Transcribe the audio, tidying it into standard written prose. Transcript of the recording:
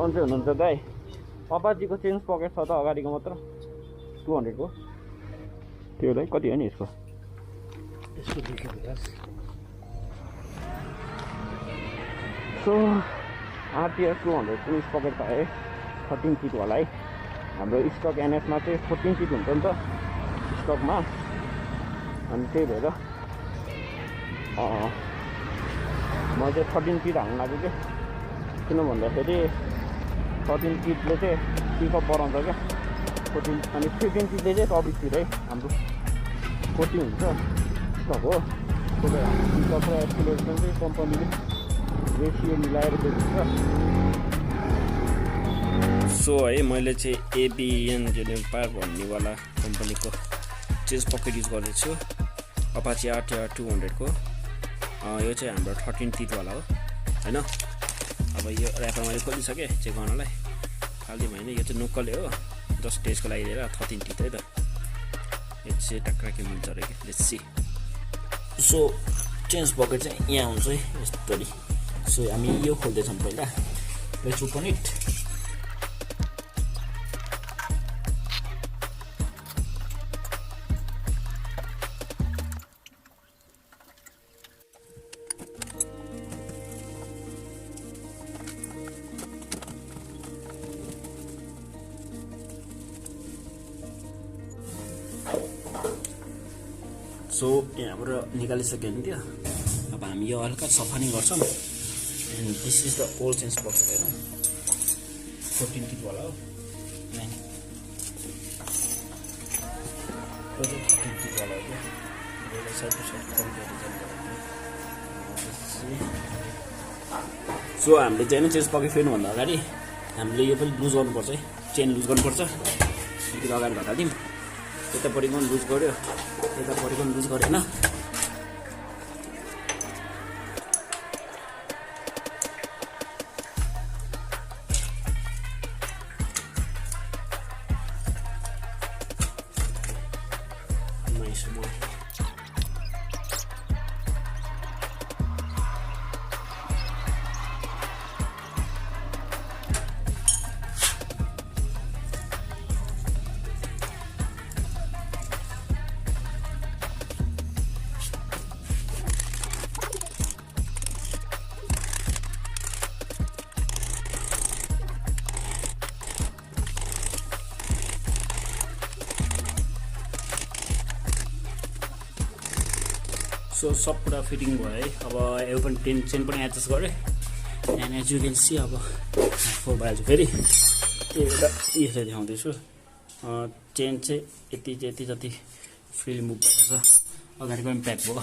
सन्चै हुनुहुन्छ दाइ अपाचीको चेन्ज पकेट छ त अगाडिको मात्र 200 को त्यो दाइ कति हो नि यसको सो आरटीआर 200 चेन्ज पकेट पाए 13 फिट वाला है हाम्रो स्टक एनएसमा चाहिँ 14 फिट हुन्छ नि त स्टकमा अनि त्यही भएर म चाहिँ 13 फिट हाल्नु लाग्यो क्या किन भन्दाखेरि 13 फिटले चाहिँ पिकअप बढाउँछ क्या 14 अनि 15 फिटले चाहिँ 24 फिट है हाम्रो 40 हुन्छ स्टक हो त्यसले पिकअप र एक्सिलरेसन चाहिँ कम्पनीले रेसियो मिलाएर दिन्छ सो है मैले चाहिँ एबिएन जेनेम्पार भन्नेवाला कम्पनीको चेन्ज पकेट युज गर्दैछु अपाची आरटीआर 200 को यो चाहिँ हाम्रो 13 फिटवाला हो होइन अब यो ऱ्यापर मैले खोलिसकेँ चेक गर्नलाई खालि होइन यो चाहिँ नोकले हो जस्ट टेस्टको लागि लिएर 13 फिट है त यो चाहिँ टक्क के मिल्छ अरे कि let's see so change pocket चाहिँ यहाँ हुन्छ है यस्तरी सो हामी यो खोल्दैछौँ पहिला लेट्स ओपन इट सो यहाँबाट निकालिसक्यो नि त्यो अब हामी यो हल्का सफा नै गर्छौँ and this is the old change pocket होइन 14 फिटवाला हो 13 फिटवाला हो क्या साइड टु साइड सो हामीले चाहिँ नि चेन्ज पकेट फेर्नुभन्दा अगाडि हामीले यो पनि लुज गर्नुपर्छ है चेन लुज गर्नुपर्छ अलिकति अगाडि घटाइदिउँ यतापट्टि पनि लुज गऱ्यो यतापट्टि पनि लुज गरेन सो सब पुरा फिटिङ भयो है अब यो पनि चेन पनि एडजस्ट गरेँ and as you can see अब 4 भइहाल्छ फेरि एउटा यसरी देखाउँदैछु चेन चाहिँ यति जति फ्रिली मुभ भएको छ अगाडिको पनि प्याक भयो